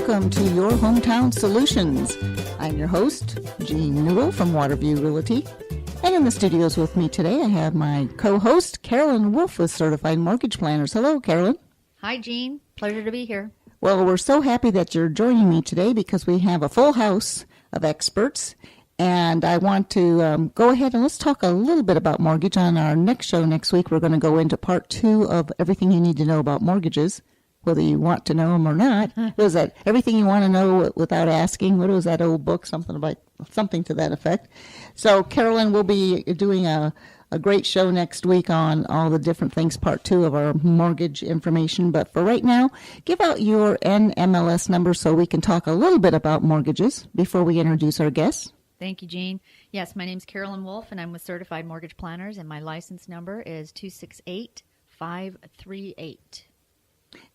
welcome to Your Hometown Solutions. I'm your host, Jean Newell from Waterview Realty. And in the studios with me today, I have my co-host, Carolyn Wolfe with Certified Mortgage Planners. Hello, Carolyn. Hi, Jean. Pleasure to be here. Well, we're so happy that you're joining me today because we have a full house of experts. And I want to go ahead and let's talk a little bit about mortgage. On our next show next week, we're going to go into part 2 of everything you need to know about mortgages, whether you want to know them or not. Was that everything you want to know without asking? What was that old book? Something to that effect. So Carolyn will be doing a great show next week on all the different things, part 2 of our mortgage information. But for right now, give out your NMLS number so we can talk a little bit about mortgages before we introduce our guests. Thank you, Jean. Yes, my name's Carolyn Wolfe, and I'm with Certified Mortgage Planners, and my license number is 268538.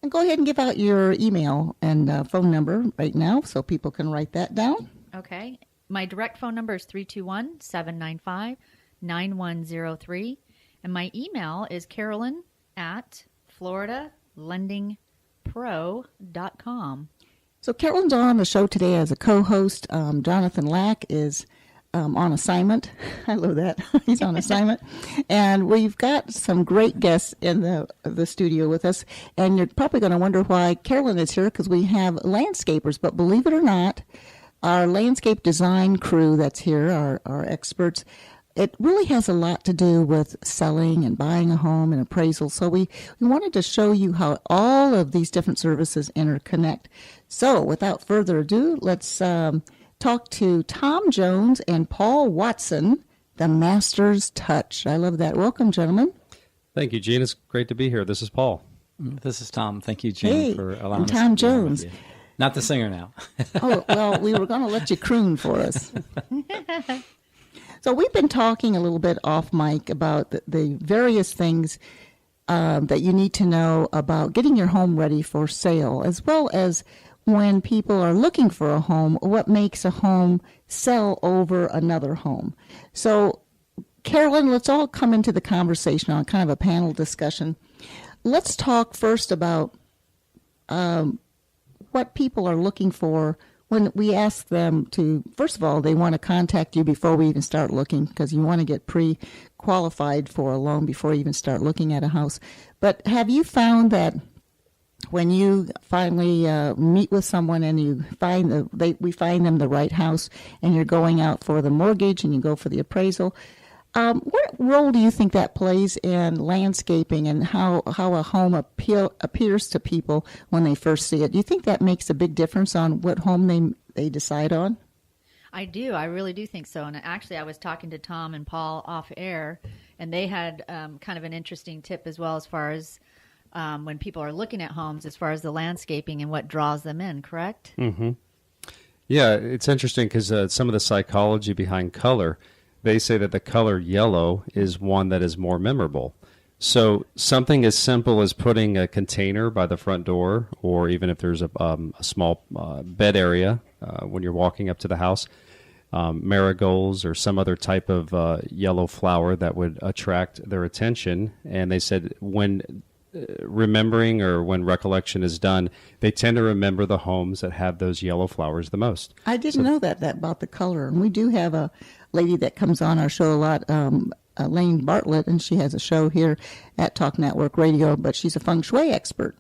And go ahead and give out your email and phone number right now so people can write that down. Okay. My direct phone number is 321-795-9103, and my email is carolyn@floridalendingpro.com. So Carolyn's on the show today as a co-host. Jonathan Lack is on assignment. I love that. He's on assignment. And we've got some great guests in the studio with us. And you're probably going to wonder why Carolyn is here, because we have landscapers. But believe it or not, our landscape design crew that's here, our experts, it really has a lot to do with selling and buying a home and appraisal. So we wanted to show you how all of these different services interconnect. So without further ado, let's talk to Tom Jones and Paul Watson, the Master's Touch. I love that. Welcome, gentlemen. Thank you, Gene. It's great to be here. This is Paul. This is Tom. Thank you, Gene, for allowing us to Tom be here Jones. with you. Not the singer now. Oh, well, we were going to let you croon for us. So we've been talking a little bit off mic about the various things that you need to know about getting your home ready for sale, as well as when people are looking for a home, what makes a home sell over another home. So, Carolyn, let's all come into the conversation on kind of a panel discussion. Let's talk first about what people are looking for when we ask them to. First of all, they want to contact you before we even start looking, because you want to get pre-qualified for a loan before you even start looking at a house. But have you found that when you finally meet with someone and you find we find them the right house, and you're going out for the mortgage and you go for the appraisal, what role do you think that plays in landscaping and how a home appears to people when they first see it? Do you think that makes a big difference on what home they decide on? I do. I really do think so. And actually, I was talking to Tom and Paul off air, and they had kind of an interesting tip as well, as far as when people are looking at homes, as far as the landscaping and what draws them in, correct? Mm-hmm. Yeah, it's interesting because some of the psychology behind color, they say that the color yellow is one that is more memorable. So something as simple as putting a container by the front door, or even if there's a small bed area when you're walking up to the house, marigolds or some other type of yellow flower that would attract their attention. And they said when remembering or when recollection is done, they tend to remember the homes that have those yellow flowers the most. I didn't know that about the color. And we do have a lady that comes on our show a lot, Elaine Bartlett, and she has a show here at Talk Network Radio, but she's a feng shui expert.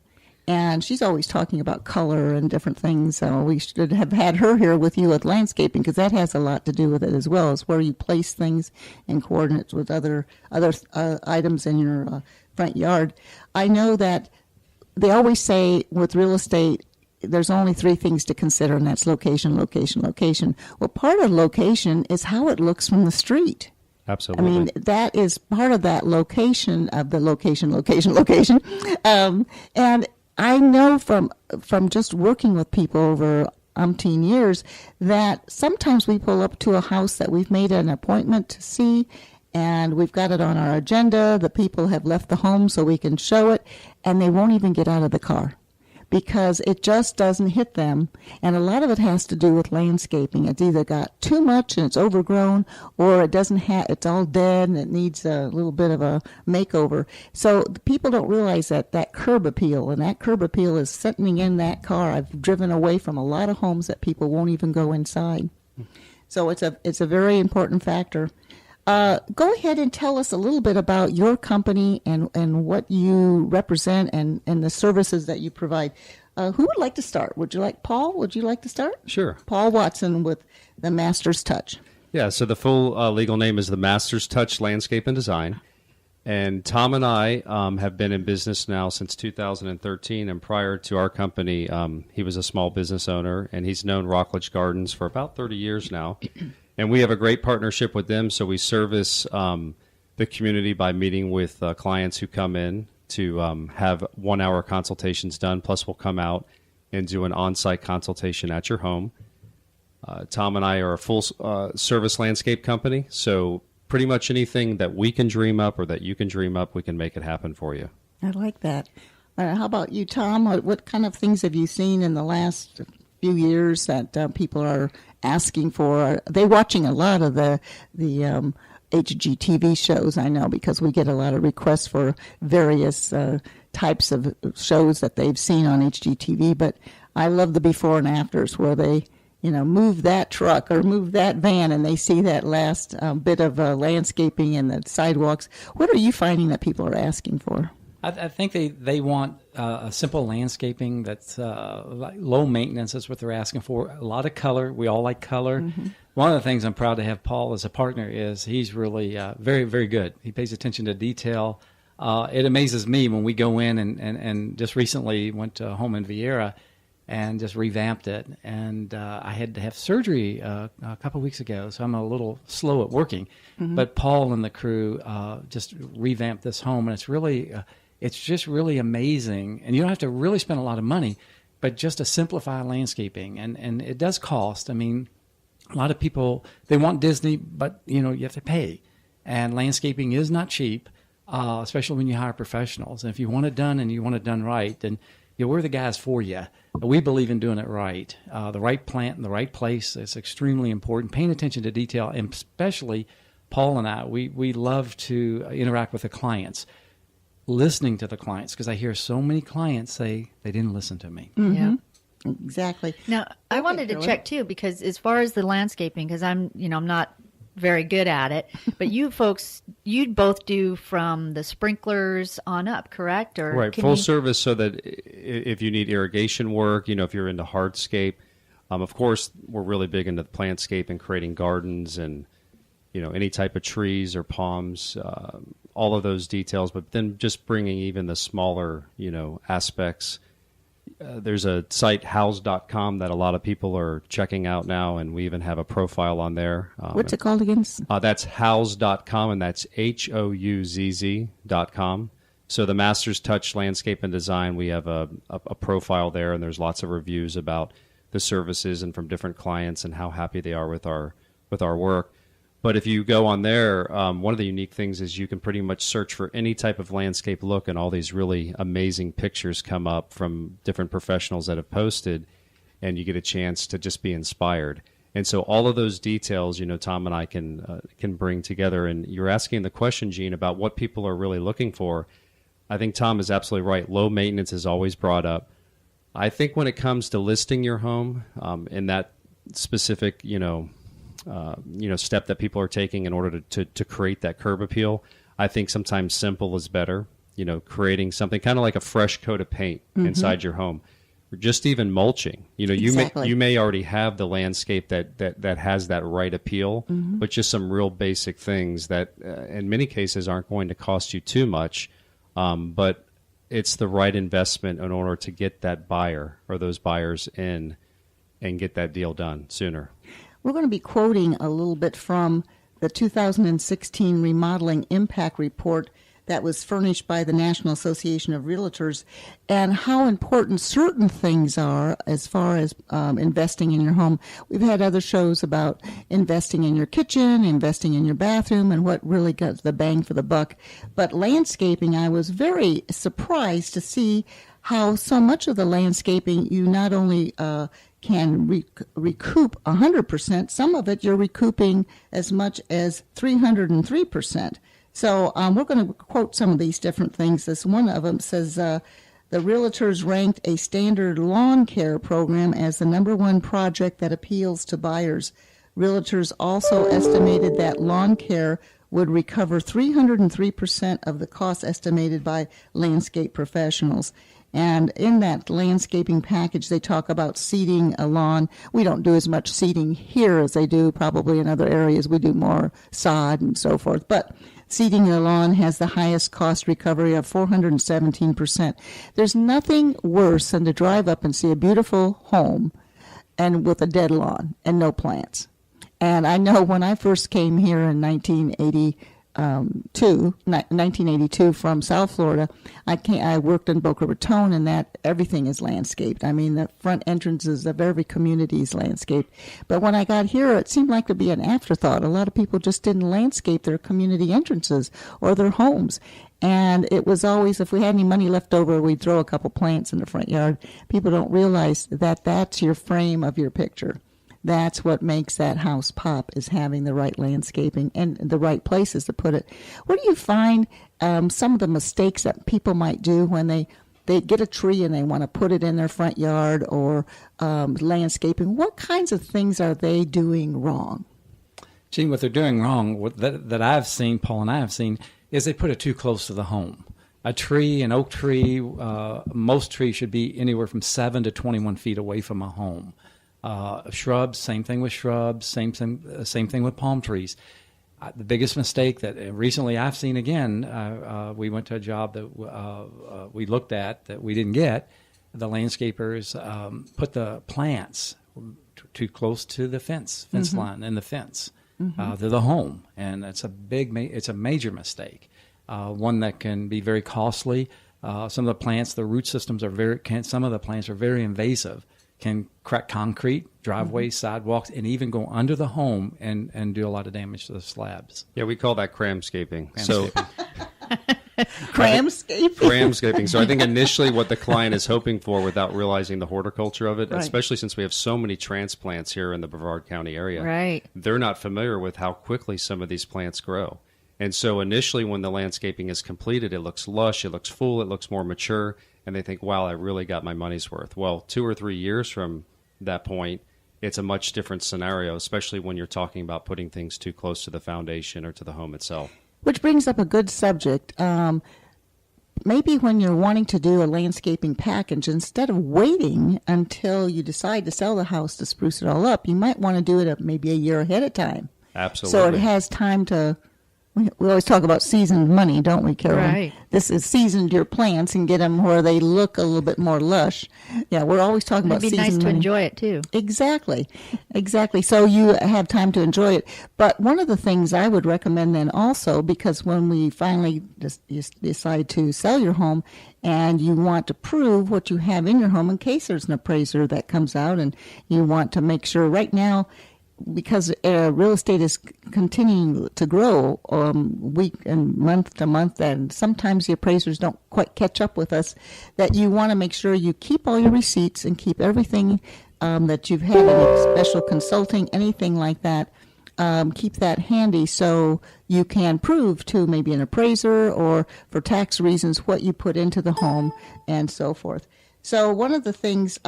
And she's always talking about color and different things. So we should have had her here with you with landscaping, because that has a lot to do with it as well, as where you place things in coordinates with other items in your front yard. I know that they always say with real estate, there's only 3 things to consider, and that's location, location, location. Well, part of location is how it looks from the street. Absolutely. I mean, that is part of that location of the location. And I know from just working with people over umpteen years that sometimes we pull up to a house that we've made an appointment to see, and we've got it on our agenda. The people have left the home so we can show it, and they won't even get out of the car because it just doesn't hit them. And a lot of it has to do with landscaping. It's either got too much and it's overgrown, or it doesn't have, it's all dead and it needs a little bit of a makeover. So people don't realize that curb appeal, and that curb appeal is sitting in that car. I've driven away from a lot of homes that people won't even go inside. So it's a very important factor. Go ahead and tell us a little bit about your company and what you represent and the services that you provide. Who would like to start? Would you like Paul? Would you like to start? Sure. Paul Watson with the Master's Touch. Yeah, so the full legal name is the Master's Touch Landscape and Design. And Tom and I have been in business now since 2013. And prior to our company, he was a small business owner, and he's known Rockledge Gardens for about 30 years now. And we have a great partnership with them, so we service the community by meeting with clients who come in to have 1-hour consultations done, plus we'll come out and do an on-site consultation at your home. Tom and I are a full service landscape company, so pretty much anything that we can dream up or that you can dream up, we can make it happen for you. I like that. How about you, Tom? What kind of things have you seen in the last few years that people are asking for? Are they watching a lot of the HGTV shows? I know, because we get a lot of requests for various types of shows that they've seen on HGTV. But I love the before and afters where they, move that truck or move that van and they see that last bit of landscaping and the sidewalks. What are you finding that people are asking for? I think they want a simple landscaping that's like low maintenance. That's what they're asking for. A lot of color. We all like color. Mm-hmm. One of the things I'm proud to have Paul as a partner is he's really very, very good. He pays attention to detail. It amazes me when we go in and just recently went to a home in Vieira and just revamped it. And I had to have surgery a couple of weeks ago, so I'm a little slow at working. Mm-hmm. But Paul and the crew just revamped this home, and it's really... it's just really amazing. And you don't have to really spend a lot of money, but just to simplify landscaping. And it does cost. I mean, a lot of people, they want Disney, but, you have to pay. And landscaping is not cheap, especially when you hire professionals. And if you want it done and you want it done right, then we're the guys for you. We believe in doing it right. The right plant in the right place is extremely important. Paying attention to detail, and especially Paul and I, we love to interact with the clients. Listening to the clients, because I hear so many clients say they didn't listen to me. Mm-hmm. Yeah, exactly. Now, I wanted to check too, because as far as the landscaping, because I'm not very good at it, but you folks, you both do from the sprinklers on up, correct? Or right, full service, so that if you need irrigation work, if you're into hardscape, of course, we're really big into the plantscape and creating gardens and any type of trees or palms, all of those details, but then just bringing even the smaller, aspects. There's a site, house.com, that a lot of people are checking out now, and we even have a profile on there. What's it called again? That's house.com, and that's HOUZZ.com. So the Master's Touch Landscape and Design, we have a profile there, and there's lots of reviews about the services and from different clients and how happy they are with our work. But if you go on there, one of the unique things is you can pretty much search for any type of landscape look, and all these really amazing pictures come up from different professionals that have posted, and you get a chance to just be inspired. And so all of those details, Tom and I can bring together. And you're asking the question, Gene, about what people are really looking for. I think Tom is absolutely right. Low maintenance is always brought up. I think when it comes to listing your home, in that specific, step that people are taking in order to create that curb appeal, I think sometimes simple is better. Creating something kind of like a fresh coat of paint inside your home, or just even mulching. Exactly. You may already have the landscape that has that right appeal, but just some real basic things that in many cases aren't going to cost you too much, but it's the right investment in order to get that buyer or those buyers in and get that deal done sooner. We're going to be quoting a little bit from the 2016 Remodeling Impact Report that was furnished by the National Association of Realtors, and how important certain things are as far as investing in your home. We've had other shows about investing in your kitchen, investing in your bathroom, and what really got the bang for the buck. But landscaping, I was very surprised to see how so much of the landscaping you not only can recoup 100%, some of it you're recouping as much as 303%. So we're going to quote some of these different things. This one of them says, the realtors ranked a standard lawn care program as the #1 project that appeals to buyers. Realtors also estimated that lawn care would recover 303% of the cost estimated by landscape professionals. And in that landscaping package, they talk about seeding a lawn. We don't do as much seeding here as they do probably in other areas. We do more sod and so forth. But seeding a lawn has the highest cost recovery of 417%. There's nothing worse than to drive up and see a beautiful home and with a dead lawn and no plants. And I know when I first came here in 1982 from South Florida, I worked in Boca Raton, and that everything is landscaped. I mean, the front entrances of every community is landscaped. But when I got here, it seemed like to be an afterthought. A lot of people just didn't landscape their community entrances or their homes. And it was always, if we had any money left over, we'd throw a couple plants in the front yard. People don't realize that that's your frame of your picture. That's what makes that house pop, is having the right landscaping and the right places to put it. What do you find some of the mistakes that people might do when they get a tree and they want to put it in their front yard or landscaping? What kinds of things are they doing wrong? Gene, what they're doing wrong that I've seen, Paul and I have seen, is they put it too close to the home. A tree, an oak tree, most trees should be anywhere from 7 to 21 feet away from a home. Shrubs, same thing with shrubs, same thing with palm trees. The biggest mistake that recently I've seen again, we went to a job that we looked at that we didn't get. The landscapers put the plants too close to the fence line and the fence to the home, and it's a major mistake. One that can be very costly. Some of the plants, the root systems some of the plants are very invasive. Can crack concrete, driveways, sidewalks, and even go under the home and do a lot of damage to the slabs. Yeah, we call that cramscaping. Cramscaping. So I think initially what the client is hoping for, without realizing the horticulture of it, right, especially since we have so many transplants here in the Brevard County area, right, they're not familiar with how quickly some of these plants grow. And so initially when the landscaping is completed, it looks lush, it looks full, it looks more mature, and they think, wow, I really got my money's worth. Well, 2 or 3 years from that point, it's a much different scenario, especially when you're talking about putting things too close to the foundation or to the home itself. Which brings up a good subject. Maybe when you're wanting to do a landscaping package, instead of waiting until you decide to sell the house to spruce it all up, you might want to do it maybe a year ahead of time. Absolutely. So it has time to... We always talk about seasoned money, don't we, Carolyn? Right. This is seasoned your plants and get them where they look a little bit more lush. Yeah, we're always talking about seasoned money. It'd be nice to enjoy it, too. Exactly. So you have time to enjoy it. But one of the things I would recommend then also, because when we finally decide to sell your home and you want to prove what you have in your home in case there's an appraiser that comes out and you want to make sure right now, because real estate is continuing to grow week and month to month, and sometimes the appraisers don't quite catch up with us, that you want to make sure you keep all your receipts and keep everything that you've had, any special consulting, anything like that, keep that handy so you can prove to maybe an appraiser or for tax reasons what you put into the home and so forth. So one of the things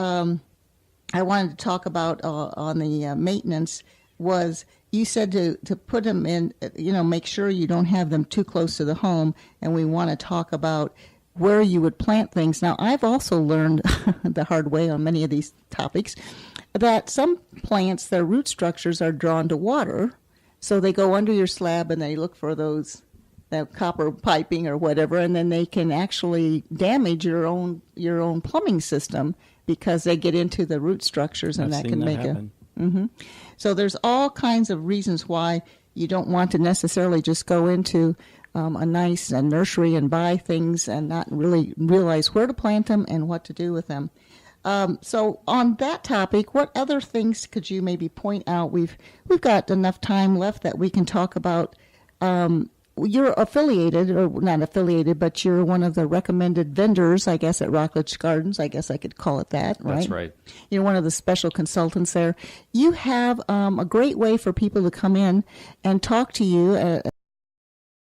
I wanted to talk about on the maintenance was, you said to put them in, make sure you don't have them too close to the home, and we want to talk about where you would plant things. Now, I've also learned the hard way on many of these topics that some plants, their root structures are drawn to water, so they go under your slab and they look for that copper piping or whatever, and then they can actually damage your own plumbing system, because they get into the root structures, and that can make a... Mm-hmm. So there's all kinds of reasons why you don't want to necessarily just go into a nice nursery and buy things and not really realize where to plant them and what to do with them. So on that topic, what other things could you maybe point out? We've got enough time left that we can talk about you're affiliated, or not affiliated, but you're one of the recommended vendors, I guess, at Rockledge Gardens. I guess I could call it that, right? That's right. You're one of the special consultants there. You have a great way for people to come in and talk to you